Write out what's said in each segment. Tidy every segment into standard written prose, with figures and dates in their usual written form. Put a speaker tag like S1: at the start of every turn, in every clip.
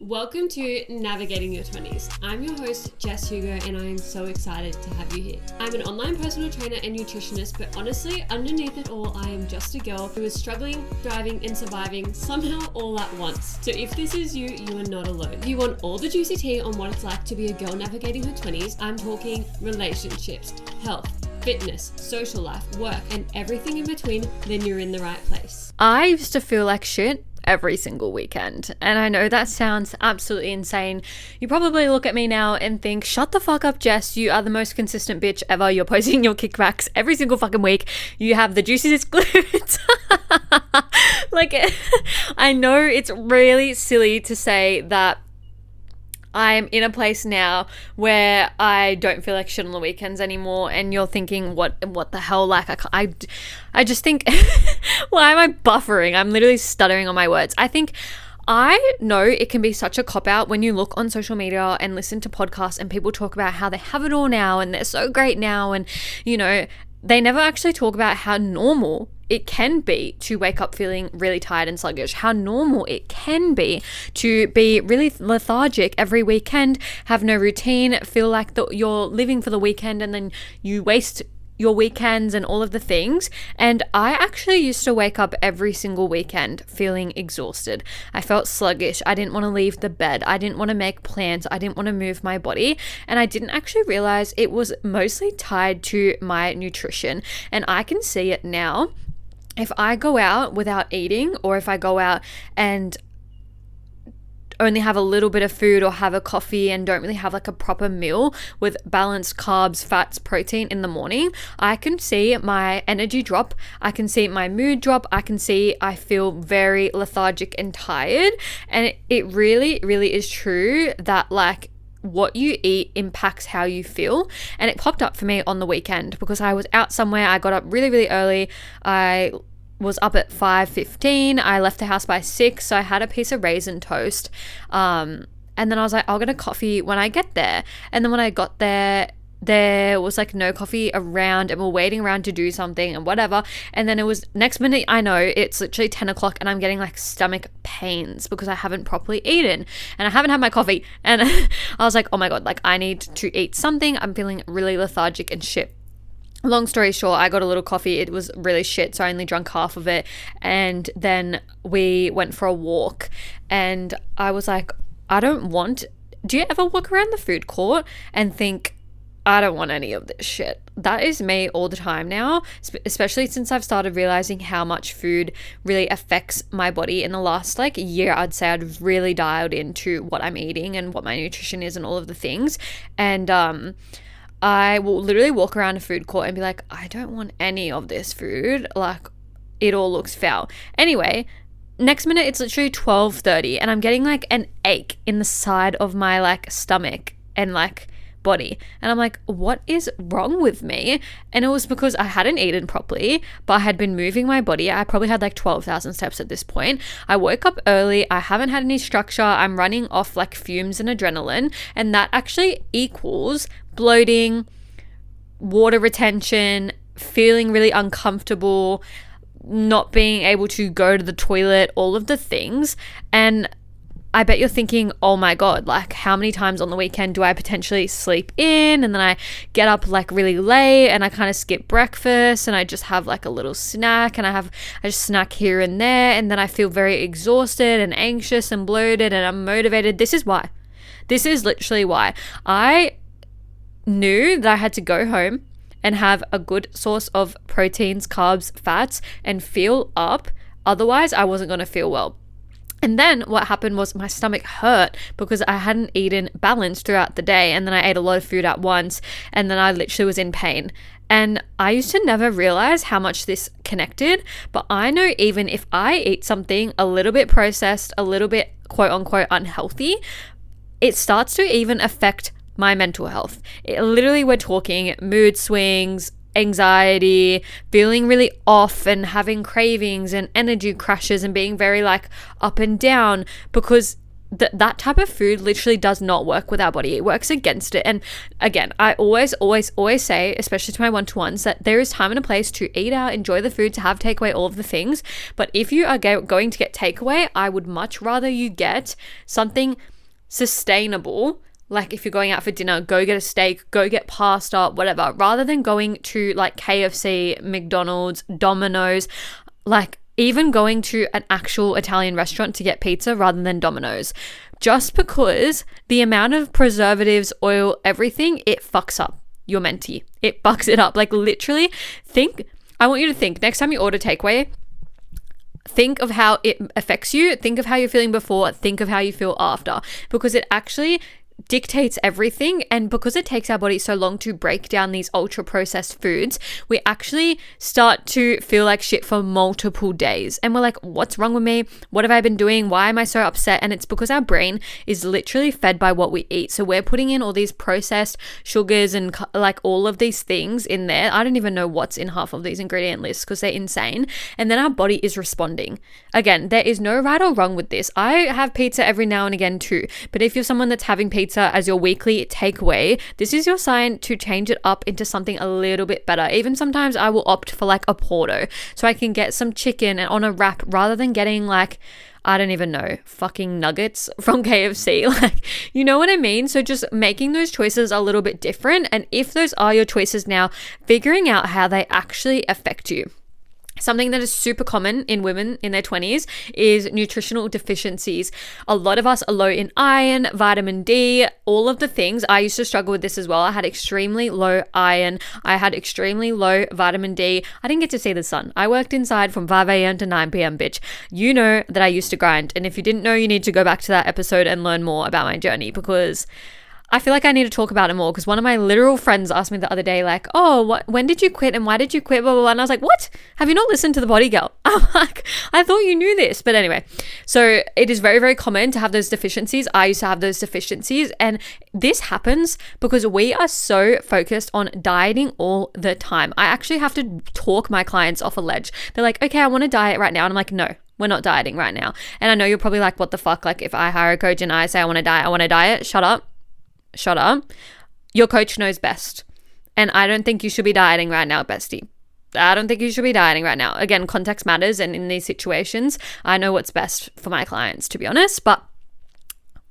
S1: Welcome to Navigating Your 20s. I'm your host, Jess Hugo, and I am so excited to have you here. I'm an online personal trainer and nutritionist, but honestly, underneath it all, I am just a girl who is struggling, thriving, and surviving somehow all at once. So if this is you, you are not alone. If you want all the juicy tea on what it's like to be a girl navigating her 20s, I'm talking relationships, health, fitness, social life, work, and everything in between, then you're in the right place.
S2: I used to feel like shit every single weekend, and I know that sounds absolutely insane. You probably look at me now and think, shut the fuck up, Jess, you are the most consistent bitch ever. You're posting your kickbacks every single fucking week. You have the juiciest glutes. Like, I know it's really silly to say that I'm in a place now where I don't feel like shit on the weekends anymore, and you're thinking, what the hell? Like, I just think, why am I buffering? I'm literally stuttering on my words. I know it can be such a cop-out when you look on social media and listen to podcasts and people talk about how they have it all now and they're so great now, and, you know, they never actually talk about how normal it can be to wake up feeling really tired and sluggish, how normal it can be to be really lethargic every weekend, have no routine, feel like you're living for the weekend and then you waste your weekends and all of the things. And I actually used to wake up every single weekend feeling exhausted. I felt sluggish. I didn't want to leave the bed. I didn't want to make plans. I didn't want to move my body. And I didn't actually realize it was mostly tied to my nutrition. And I can see it now. If I go out without eating, or if I go out and only have a little bit of food or have a coffee and don't really have like a proper meal with balanced carbs, fats, protein in the morning, I can see my energy drop. I can see my mood drop. I can see I feel very lethargic and tired. And it really, really is true that like what you eat impacts how you feel. And it popped up for me on the weekend because I was out somewhere. I got up really, really early. I was up at 5:15. I left the house by 6, so I had a piece of raisin toast. And then I was like, I'll get a coffee when I get there. And then when I got there, there was like no coffee around, and we're waiting around to do something and whatever. And then it was next minute, I know it's literally 10 o'clock and I'm getting like stomach pains because I haven't properly eaten and I haven't had my coffee. And I was like, oh my God, like I need to eat something. I'm feeling really lethargic and shit. Long story short, I got a little coffee. It was really shit, so I only drank half of it. And then we went for a walk, and I was like, do you ever walk around the food court and think, I don't want any of this shit? That is me all the time now, especially since I've started realizing how much food really affects my body. In the last like year, I'd say I'd really dialed into what I'm eating and what my nutrition is and all of the things. And I will literally walk around a food court and be like, I don't want any of this food. Like, it all looks foul. Anyway, next minute, it's literally 12:30 and I'm getting like an ache in the side of my like stomach and like body. And I'm like, what is wrong with me? And it was because I hadn't eaten properly, but I had been moving my body. I probably had like 12,000 steps at this point. I woke up early. I haven't had any structure. I'm running off like fumes and adrenaline. And that actually equals bloating, water retention, feeling really uncomfortable, not being able to go to the toilet, all of the things. And I bet you're thinking, oh my God, like how many times on the weekend do I potentially sleep in and then I get up like really late and I kind of skip breakfast and I just have like a little snack and I just snack here and there, and then I feel very exhausted and anxious and bloated and unmotivated. This is why. This is literally why. I knew that I had to go home and have a good source of proteins, carbs, fats, and feel up. Otherwise, I wasn't going to feel well. And then what happened was my stomach hurt because I hadn't eaten balanced throughout the day, and then I ate a lot of food at once, and then I literally was in pain. And I used to never realize how much this connected, but I know even if I eat something a little bit processed, a little bit quote unquote unhealthy, it starts to even affect my mental health. Literally, we're talking mood swings, anxiety, feeling really off and having cravings and energy crashes and being very like up and down, because that type of food literally does not work with our body. It works against it. And again, I always say, especially to my one-to-ones, that there is time and a place to eat out, enjoy the food, to have takeaway, all of the things. But if you are going to get takeaway, I would much rather you get something sustainable. Like if you're going out for dinner, go get a steak, go get pasta, whatever, rather than going to like KFC, McDonald's, Domino's, like even going to an actual Italian restaurant to get pizza rather than Domino's. Just because the amount of preservatives, oil, everything, it fucks up your menti. It fucks it up. Like literally I want you to think next time you order takeaway, think of how it affects you. Think of how you're feeling before. Think of how you feel after, because it actually dictates everything. And because it takes our body so long to break down these ultra processed foods, we actually start to feel like shit for multiple days, and we're like, what's wrong with me? What have I been doing? Why am I so upset? And it's because our brain is literally fed by what we eat. So we're putting in all these processed sugars and like all of these things in there. I don't even know what's in half of these ingredient lists because they're insane. And then our body is responding. Again, there is no right or wrong with this. I have pizza every now and again too, but if you're someone that's having pizza as your weekly takeaway, this is your sign to change it up into something a little bit better. Even sometimes I will opt for like a Porto, so I can get some chicken and on a wrap rather than getting like, I don't even know, fucking nuggets from KFC. Like, you know what I mean? So just making those choices a little bit different. And if those are your choices now, figuring out how they actually affect you. Something that is super common in women in their 20s is nutritional deficiencies. A lot of us are low in iron, vitamin D, all of the things. I used to struggle with this as well. I had extremely low iron. I had extremely low vitamin D. I didn't get to see the sun. I worked inside from 5 a.m. to 9 p.m, bitch. You know that I used to grind. And if you didn't know, you need to go back to that episode and learn more about my journey, because I feel like I need to talk about it more, because one of my literal friends asked me the other day, like, oh, when did you quit and why did you quit, blah, blah, blah. And I was like, what? Have you not listened to the Body Girl? I'm like, I thought you knew this. But anyway, so it is very, very common to have those deficiencies. I used to have those deficiencies. And this happens because we are so focused on dieting all the time. I actually have to talk my clients off a ledge. They're like, okay, I want to diet right now. And I'm like, no, we're not dieting right now. And I know you're probably like, what the fuck? Like if I hire a coach and I say I want to diet, shut up. Your coach knows best. And I don't think you should be dieting right now, bestie. I don't think you should be dieting right now. Again, context matters. And in these situations, I know what's best for my clients, to be honest. But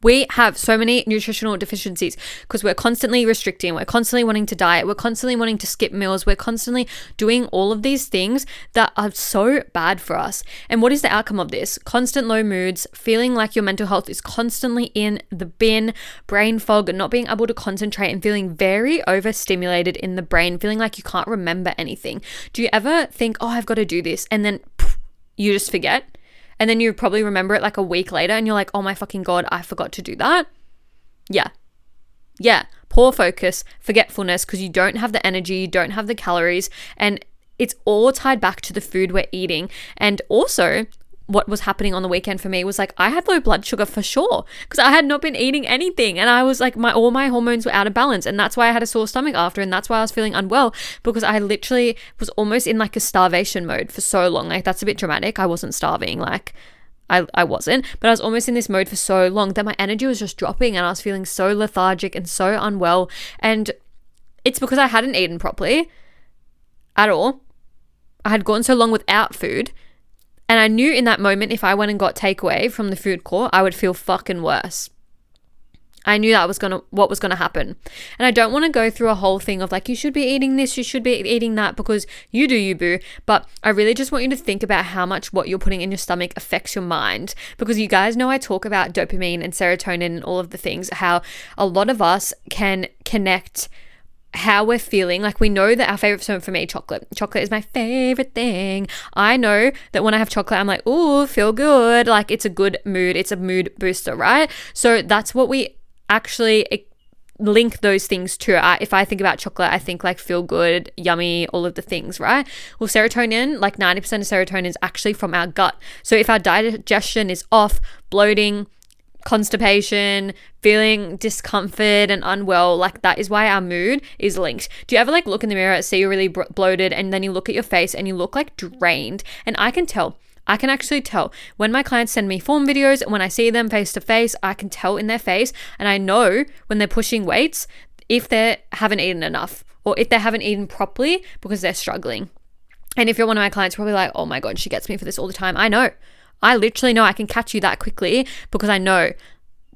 S2: we have so many nutritional deficiencies because we're constantly restricting, we're constantly wanting to diet, we're constantly wanting to skip meals, we're constantly doing all of these things that are so bad for us. And what is the outcome of this? Constant low moods, feeling like your mental health is constantly in the bin, brain fog, not being able to concentrate, and feeling very overstimulated in the brain, feeling like you can't remember anything. Do you ever think, oh, I've got to do this, and then you just forget? And then you probably remember it like a week later and you're like, oh my fucking God, I forgot to do that. Yeah. Poor focus, forgetfulness, because you don't have the energy, you don't have the calories, and it's all tied back to the food we're eating. And also what was happening on the weekend for me was like, I had low blood sugar for sure because I had not been eating anything, and I was like, all my hormones were out of balance, and that's why I had a sore stomach after, and that's why I was feeling unwell, because I literally was almost in like a starvation mode for so long. Like that's a bit dramatic. I wasn't starving, like I wasn't, but I was almost in this mode for so long that my energy was just dropping, and I was feeling so lethargic and so unwell. And it's because I hadn't eaten properly at all. I had gone so long without food. And I knew in that moment, if I went and got takeaway from the food court, I would feel fucking worse. I knew that was what was gonna happen. And I don't want to go through a whole thing of like, you should be eating this, you should be eating that, because you do you, boo. But I really just want you to think about how much what you're putting in your stomach affects your mind. Because you guys know I talk about dopamine and serotonin and all of the things, how a lot of us can connect how we're feeling. Like we know that our favorite, so for me, chocolate is my favorite thing. I know that when I have chocolate, I'm like, ooh, feel good. Like it's a good mood. It's a mood booster, right? So that's what we actually link those things to. If I think about chocolate, I think like feel good, yummy, all of the things, right? Well, serotonin, like 90% of serotonin is actually from our gut. So if our digestion is off, bloating, constipation, feeling discomfort and unwell, like that is why our mood is linked. Do you ever like look in the mirror, see you're really bloated, and then you look at your face and you look like drained? And I can tell I can actually tell when my clients send me form videos, when I see them face to face, I can tell in their face, and I know when they're pushing weights if they haven't eaten enough or if they haven't eaten properly because they're struggling. And if you're one of my clients, you're probably like, oh my God, she gets me for this all the time. I know. I literally know I can catch you that quickly because I know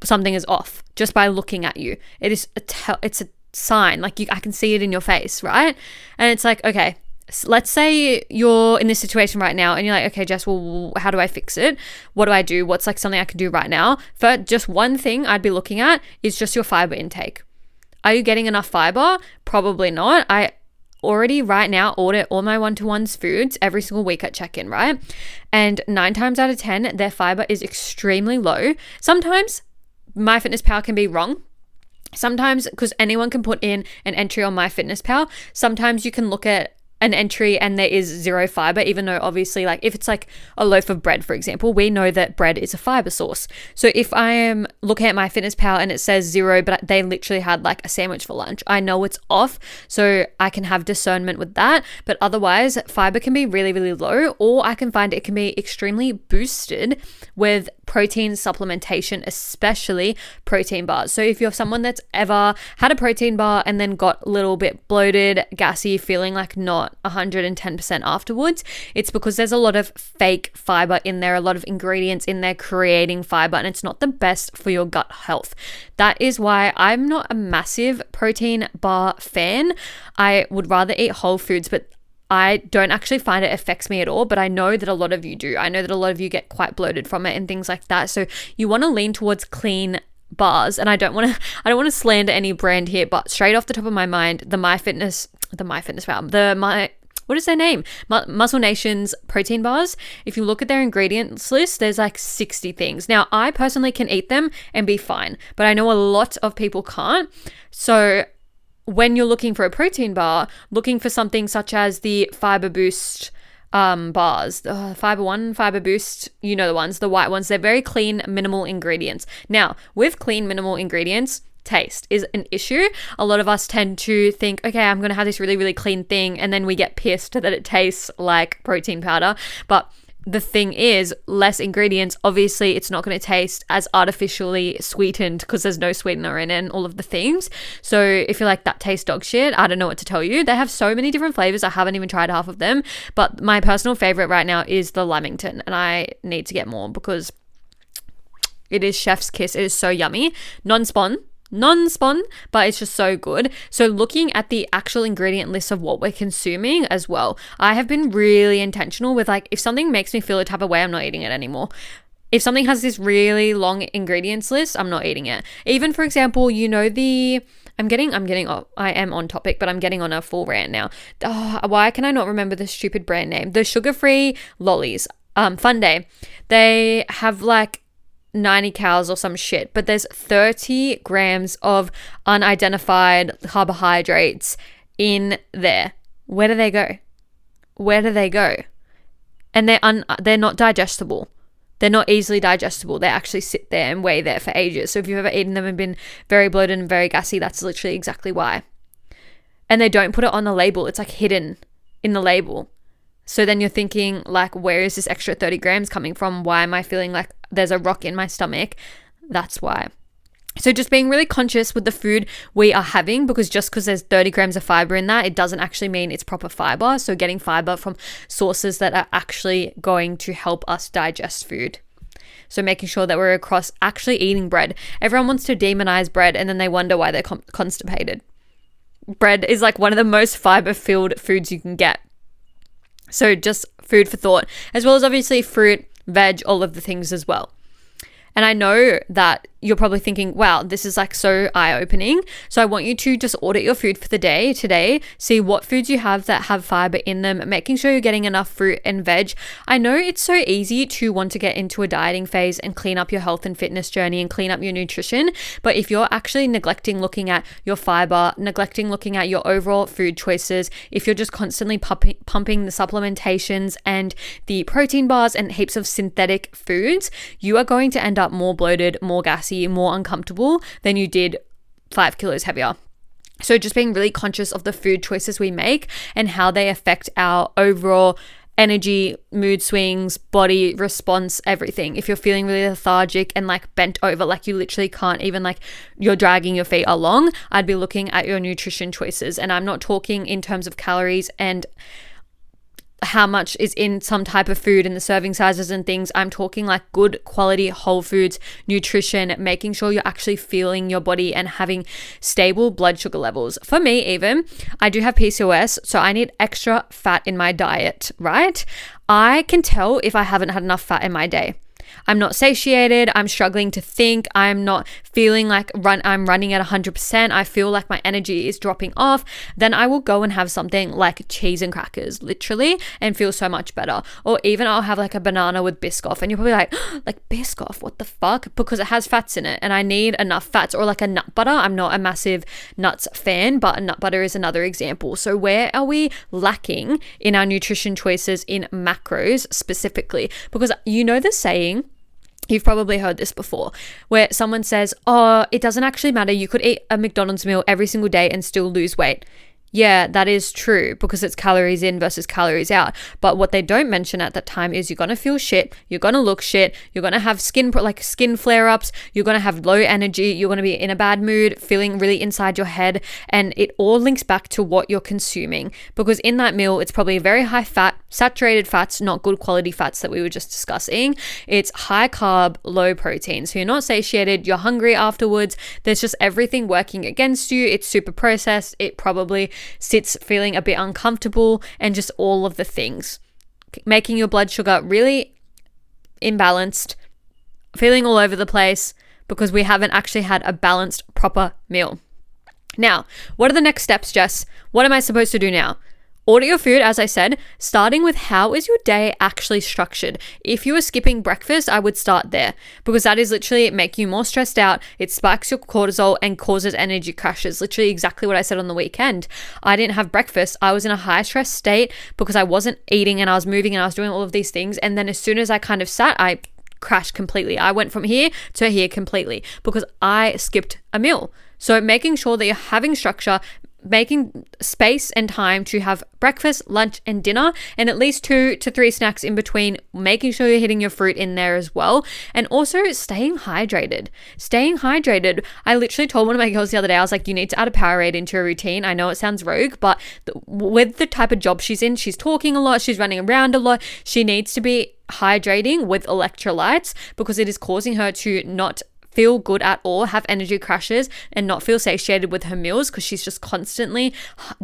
S2: something is off just by looking at you. It's a sign, like I can see it in your face, right? And it's like, okay, let's say you're in this situation right now and you're like, okay, Jess, well, how do I fix it? What do I do? What's like something I can do right now? For just one thing I'd be looking at is just your fiber intake. Are you getting enough fiber? Probably not. I already right now audit all my one-to-ones foods every single week at check-in, right? And 9 times out of 10, their fiber is extremely low. Sometimes MyFitnessPal can be wrong. Sometimes, because anyone can put in an entry on MyFitnessPal, sometimes you can look at an entry and there is 0 fiber, even though obviously, like if it's like a loaf of bread, for example, we know that bread is a fiber source. So if I am looking at MyFitnessPal and it says 0, but they literally had like a sandwich for lunch, I know it's off, so I can have discernment with that. But otherwise, fiber can be really, really low, or I can find it can be extremely boosted with protein supplementation, especially protein bars. So if you're someone that's ever had a protein bar and then got a little bit bloated, gassy, feeling like not 110% afterwards, it's because there's a lot of fake fiber in there, a lot of ingredients in there creating fiber, and it's not the best for your gut health. That is why I'm not a massive protein bar fan. I would rather eat whole foods, but I don't actually find it affects me at all, but I know that a lot of you do. I know that a lot of you get quite bloated from it and things like that. So you want to lean towards clean bars. And I don't want to slander any brand here, but straight off the top of my mind, what is their name? Muscle Nation's protein bars. If you look at their ingredients list, there's like 60 things. Now, I personally can eat them and be fine, but I know a lot of people can't. So when you're looking for a protein bar, looking for something such as the Fiber Boost bars, Fiber One, Fiber Boost, you know the ones, the white ones, they're very clean, minimal ingredients. Now, with clean, minimal ingredients, taste is an issue. A lot of us tend to think, okay, I'm going to have this really, really clean thing, and then we get pissed that it tastes like protein powder. But the thing is, less ingredients, obviously it's not going to taste as artificially sweetened because there's no sweetener in it and all of the things. So if you're like, that tastes dog shit, I don't know what to tell you. They have so many different flavors. I haven't even tried half of them, but my personal favorite right now is the Lamington, and I need to get more because it is chef's kiss. It is so yummy. Non-spawn, but it's just so good. So looking at the actual ingredient list of what we're consuming as well, I have been really intentional with, like, if something makes me feel a type of way, I'm not eating it anymore. If something has this really long ingredients list, I'm not eating it. Even, for example, you know, I am on topic, but I'm getting on a full rant now. Why can I not remember the stupid brand name? The sugar-free lollies, Fun Day. They have like 90 calories or some shit, but there's 30 grams of unidentified carbohydrates in there. Where do they go? And they're not digestible. They're not easily digestible. They actually sit there and weigh there for ages. So if you've ever eaten them and been very bloated and very gassy, that's literally exactly why. And they don't put it on the label. It's like hidden in the label. So then you're thinking, like, where is this extra 30 grams coming from? Why am I feeling like there's a rock in my stomach? That's why. So just being really conscious with the food we are having, because just because there's 30 grams of fiber in that, it doesn't actually mean it's proper fiber. So getting fiber from sources that are actually going to help us digest food. So making sure that we're across actually eating bread. Everyone wants to demonize bread and then they wonder why they're constipated. Bread is like one of the most fiber-filled foods you can get. So just food for thought, as well as obviously fruit, veg, all of the things as well. And I know that you're probably thinking, wow, this is like so eye-opening. So I want you to just audit your food for the day today, see what foods you have that have fiber in them, making sure you're getting enough fruit and veg. I know it's so easy to want to get into a dieting phase and clean up your health and fitness journey and clean up your nutrition. But if you're actually neglecting looking at your fiber, neglecting looking at your overall food choices, if you're just constantly pumping the supplementations and the protein bars and heaps of synthetic foods, you are going to end up more bloated, more gassy, more uncomfortable than you did 5 kilos heavier. So just being really conscious of the food choices we make and how they affect our overall energy, mood swings, body response, everything. If you're feeling really lethargic and like bent over, like you literally can't even, like you're dragging your feet along, I'd be looking at your nutrition choices. And I'm not talking in terms of calories and how much is in some type of food and the serving sizes and things. I'm talking like good quality whole foods, nutrition, making sure you're actually feeling your body and having stable blood sugar levels. For me, even, I do have PCOS, so I need extra fat in my diet, right? I can tell if I haven't had enough fat in my day. I'm not satiated. I'm struggling to think. I'm not feeling like I'm running at 100%. I feel like my energy is dropping off. Then I will go and have something like cheese and crackers, literally, and feel so much better. Or even I'll have like a banana with Biscoff, and you're probably like Biscoff, what the fuck? Because it has fats in it, and I need enough fats. Or like a nut butter. I'm not a massive nuts fan, but nut butter is another example. So where are we lacking in our nutrition choices in macros specifically? Because you know the saying, you've probably heard this before, where someone says, oh, it doesn't actually matter. You could eat a McDonald's meal every single day and still lose weight. Yeah, that is true because it's calories in versus calories out. But what they don't mention at that time is you're going to feel shit. You're going to look shit. You're going to have skin flare-ups. You're going to have low energy. You're going to be in a bad mood, feeling really inside your head. And it all links back to what you're consuming, because in that meal, it's probably very high fat, saturated fats, not good quality fats that we were just discussing. It's high carb, low protein. So you're not satiated. You're hungry afterwards. There's just everything working against you. It's super processed. It probably sits feeling a bit uncomfortable, and just all of the things, making your blood sugar really imbalanced, feeling all over the place because we haven't actually had a balanced, proper meal. Now, what are the next steps, Jess? What am I supposed to do now? Order your food, as I said, starting with how is your day actually structured. If you are skipping breakfast, I would start there, because that is literally making you more stressed out. It spikes your cortisol and causes energy crashes. Literally exactly what I said on the weekend. I didn't have breakfast. I was in a high stress state because I wasn't eating and I was moving and I was doing all of these things. And then as soon as I kind of sat, I crashed completely. I went from here to here completely because I skipped a meal. So making sure that you're having structure, making space and time to have breakfast, lunch, and dinner, and at least 2 to 3 snacks in between, making sure you're hitting your fruit in there as well. And also staying hydrated. I literally told one of my girls the other day, I was like, you need to add a Powerade into your routine. I know it sounds rogue, but with the type of job she's in, she's talking a lot, she's running around a lot, she needs to be hydrating with electrolytes because it is causing her to not feel good at all, have energy crashes, and not feel satiated with her meals because she's just constantly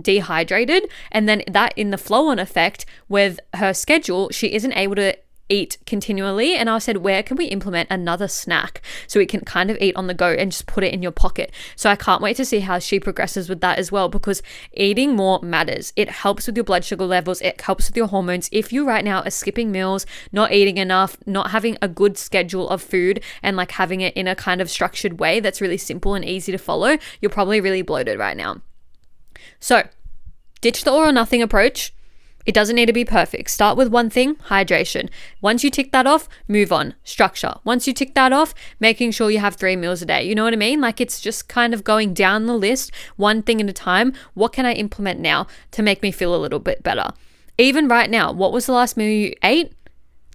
S2: dehydrated. And then that in the flow-on effect with her schedule, she isn't able to eat continually. And I said, where can we implement another snack so we can kind of eat on the go and just put it in your pocket? So I can't wait to see how she progresses with that as well, because eating more matters. It helps with your blood sugar levels. It helps with your hormones. If you right now are skipping meals, not eating enough, not having a good schedule of food and like having it in a kind of structured way that's really simple and easy to follow, you're probably really bloated right now. So ditch the all or nothing approach. It doesn't need to be perfect. Start with one thing, hydration. Once you tick that off, move on. Structure. Once you tick that off, making sure you have 3 meals a day. You know what I mean? Like it's just kind of going down the list, one thing at a time. What can I implement now to make me feel a little bit better? Even right now, what was the last meal you ate?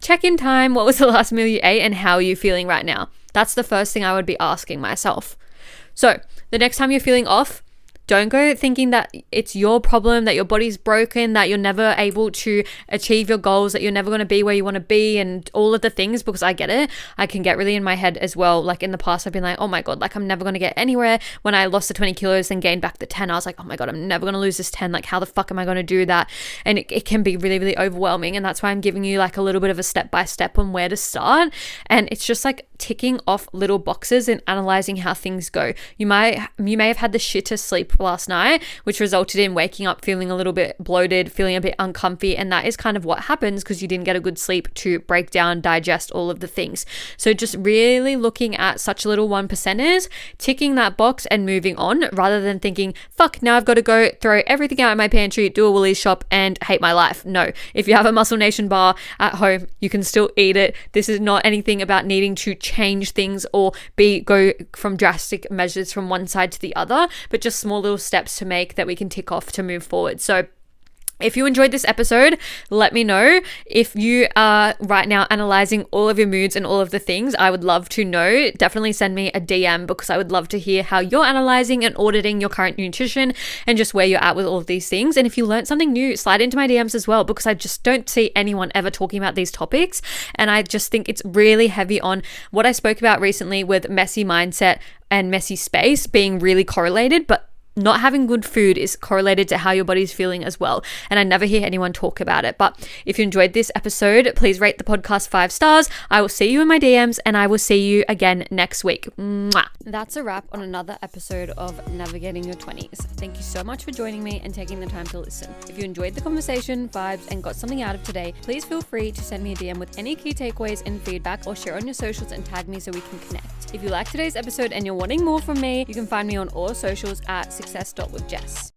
S2: Check-in time. What was the last meal you ate and how are you feeling right now? That's the first thing I would be asking myself. So the next time you're feeling off, don't go thinking that it's your problem, that your body's broken, that you're never able to achieve your goals, that you're never going to be where you want to be and all of the things, because I get it. I can get really in my head as well. Like in the past, I've been like, oh my God, like I'm never going to get anywhere. When I lost the 20 kilos and gained back the 10, I was like, oh my God, I'm never going to lose this 10. Like how the fuck am I going to do that? And it can be really, really overwhelming. And that's why I'm giving you like a little bit of a step-by-step on where to start. And it's just like ticking off little boxes and analyzing how things go. You may have had the shittest sleep last night, which resulted in waking up feeling a little bit bloated, feeling a bit uncomfy, and that is kind of what happens because you didn't get a good sleep to break down, digest all of the things. So just really looking at such little 1%ers, ticking that box and moving on, rather than thinking, fuck, now I've got to go throw everything out in my pantry, do a Woolies shop and hate my life. No, if you have a Muscle Nation bar at home, you can still eat it. This is not anything about needing to change things or go from drastic measures from one side to the other, but just small little steps to make that we can tick off to move forward. So If you enjoyed this episode, let me know. If you are right now analyzing all of your moods and all of the things, I would love to know. Definitely send me a DM because I would love to hear how you're analyzing and auditing your current nutrition and just where you're at with all of these things. And if you learned something new, slide into my DMs as well, because I just don't see anyone ever talking about these topics. And I just think it's really heavy on what I spoke about recently with messy mindset and messy space being really correlated, but not having good food is correlated to how your body's feeling as well. And I never hear anyone talk about it. But if you enjoyed this episode, please rate the podcast 5 stars. I will see you in my DMs and I will see you again next week. Mwah. That's a wrap on another episode of Navigating Your 20s. Thank you so much for joining me and taking the time to listen. If you enjoyed the conversation, vibes, and got something out of today, please feel free to send me a DM with any key takeaways and feedback, or share on your socials and tag me so we can connect. If you liked today's episode and you're wanting more from me, you can find me on all socials at success.withjess.